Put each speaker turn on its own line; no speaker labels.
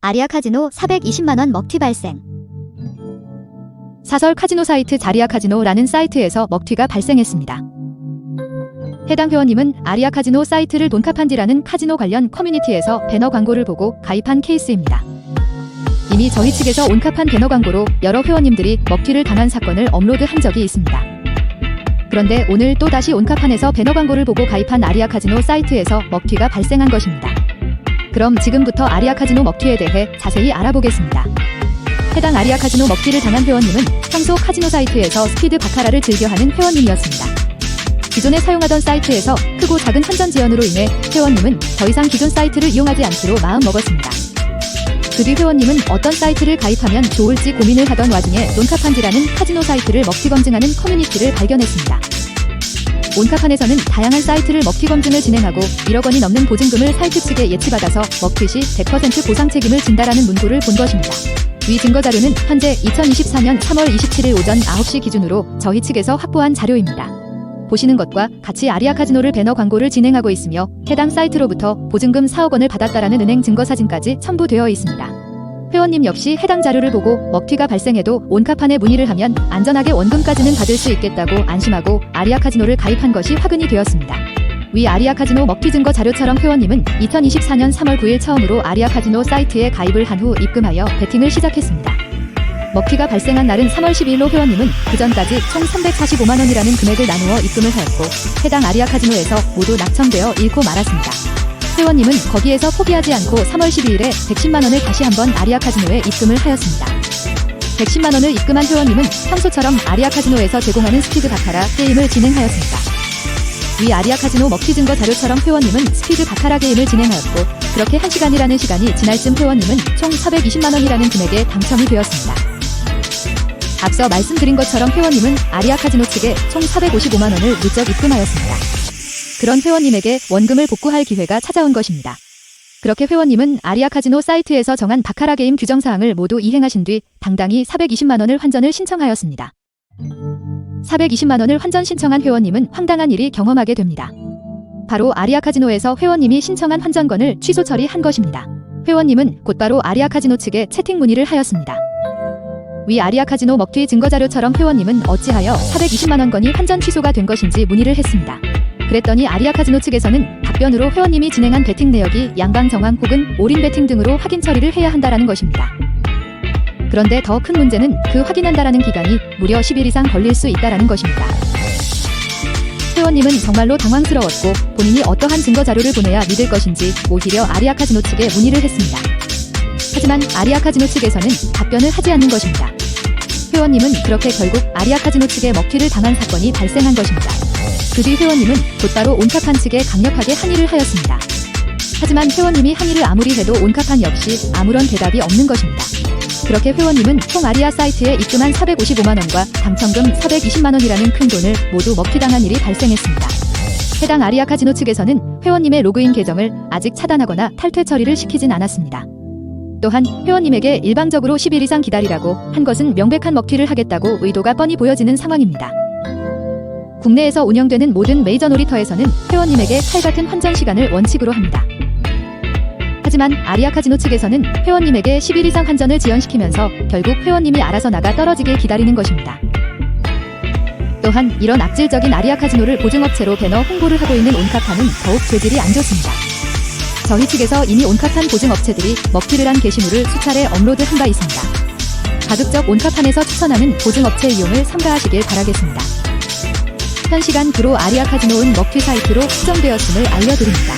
아리아 카지노 420만원 먹튀 발생.
사설 카지노 사이트 자리아 카지노라는 사이트에서 먹튀가 발생했습니다. 해당 회원님은 아리아 카지노 사이트를 돈카판디라는 카지노 관련 커뮤니티에서 배너 광고를 보고 가입한 케이스입니다. 이미 저희 측에서 온카판 배너 광고로 여러 회원님들이 먹튀를 당한 사건을 업로드한 적이 있습니다. 그런데 오늘 또다시 온카판에서 배너 광고를 보고 가입한 아리아 카지노 사이트에서 먹튀가 발생한 것입니다. 그럼 지금부터 아리아 카지노 먹튀에 대해 자세히 알아보겠습니다. 해당 아리아 카지노 먹튀를 당한 회원님은 평소 카지노 사이트에서 스피드 바카라를 즐겨하는 회원님이었습니다. 기존에 사용하던 사이트에서 크고 작은 환전 지연으로 인해 회원님은 더 이상 기존 사이트를 이용하지 않기로 마음먹었습니다. 그 뒤 회원님은 어떤 사이트를 가입하면 좋을지 고민을 하던 와중에 돈카판디라는 카지노 사이트를 먹튀 검증하는 커뮤니티를 발견했습니다. 온카판에서는 다양한 사이트를 먹튀 검증을 진행하고 1억 원이 넘는 보증금을 사이트 측에 예치받아서 먹튀 시 100% 보상 책임을 진다라는 문구를 본 것입니다. 위 증거 자료는 현재 2024년 3월 27일 오전 9시 기준으로 저희 측에서 확보한 자료입니다. 보시는 것과 같이 아리아 카지노를 배너 광고를 진행하고 있으며 해당 사이트로부터 보증금 4억 원을 받았다라는 은행 증거 사진까지 첨부되어 있습니다. 회원님 역시 해당 자료를 보고 먹튀가 발생해도 온카판에 문의를 하면 안전하게 원금까지는 받을 수 있겠다고 안심하고 아리아 카지노를 가입한 것이 확인이 되었습니다. 위 아리아 카지노 먹튀 증거 자료처럼 회원님은 2024년 3월 9일 처음으로 아리아 카지노 사이트에 가입을 한 후 입금하여 베팅을 시작했습니다. 먹튀가 발생한 날은 3월 12일로 회원님은 그전까지 총 345만원이라는 금액을 나누어 입금을 하였고 해당 아리아 카지노에서 모두 낙첨되어 잃고 말았습니다. 회원님은 거기에서 포기하지 않고 3월 12일에 110만원을 다시 한번 아리아 카지노에 입금을 하였습니다. 110만원을 입금한 회원님은 평소처럼 아리아 카지노에서 제공하는 스피드 바카라 게임을 진행하였습니다. 위 아리아 카지노 먹튀 증거 자료처럼 회원님은 스피드 바카라 게임을 진행하였고 그렇게 1시간이라는 시간이 지날 쯤 회원님은 총 420만원이라는 금액에 당첨이 되었습니다. 앞서 말씀드린 것처럼 회원님은 아리아 카지노 측에 총 455만원을 누적 입금하였습니다. 그런 회원님에게 원금을 복구할 기회가 찾아온 것입니다. 그렇게 회원님은 아리아 카지노 사이트에서 정한 바카라 게임 규정사항을 모두 이행하신 뒤 당당히 420만원을 환전을 신청하였습니다. 420만원을 환전 신청한 회원님은 황당한 일이 경험하게 됩니다. 바로 아리아 카지노에서 회원님이 신청한 환전건을 취소 처리한 것입니다. 회원님은 곧바로 아리아 카지노 측에 채팅 문의를 하였습니다. 위 아리아 카지노 먹튀 증거자료처럼 회원님은 어찌하여 420만원 건이 환전 취소가 된 것인지 문의를 했습니다. 그랬더니 아리아 카지노 측에서는 답변으로 회원님이 진행한 베팅 내역이 양방 정황 혹은 올인 베팅 등으로 확인 처리를 해야 한다라는 것입니다. 그런데 더 큰 문제는 그 확인한다라는 기간이 무려 10일 이상 걸릴 수 있다라는 것입니다. 회원님은 정말로 당황스러웠고 본인이 어떠한 증거자료를 보내야 믿을 것인지 오히려 아리아 카지노 측에 문의를 했습니다. 하지만 아리아 카지노 측에서는 답변을 하지 않는 것입니다. 회원님은 그렇게 결국 아리아 카지노 측에 먹튀를 당한 사건이 발생한 것입니다. 그 뒤 회원님은 곧바로 온카판 측에 강력하게 항의를 하였습니다. 하지만 회원님이 항의를 아무리 해도 온카판 역시 아무런 대답이 없는 것입니다. 그렇게 회원님은 총 아리아 사이트에 입금한 455만원과 당첨금 420만원이라는 큰 돈을 모두 먹튀당한 일이 발생했습니다. 해당 아리아 카지노 측에서는 회원님의 로그인 계정을 아직 차단하거나 탈퇴 처리를 시키진 않았습니다. 또한 회원님에게 일방적으로 10일 이상 기다리라고 한 것은 명백한 먹튀를 하겠다고 의도가 뻔히 보여지는 상황입니다. 국내에서 운영되는 모든 메이저 놀이터에서는 회원님에게 칼같은 환전 시간을 원칙으로 합니다. 하지만 아리아 카지노 측에서는 회원님에게 10일 이상 환전을 지연시키면서 결국 회원님이 알아서 나가 떨어지길 기다리는 것입니다. 또한 이런 악질적인 아리아 카지노를 보증업체로 배너 홍보를 하고 있는 온카판은 더욱 죄질이 안 좋습니다. 저희 측에서 이미 온카판 보증업체들이 먹튀를 한 게시물을 수차례 업로드한 바 있습니다. 가급적 온카판에서 추천하는 보증업체 이용을 삼가하시길 바라겠습니다. 현 시간 주로 아리아 카지노는 먹튀 사이트로 추정되었음을 알려드립니다.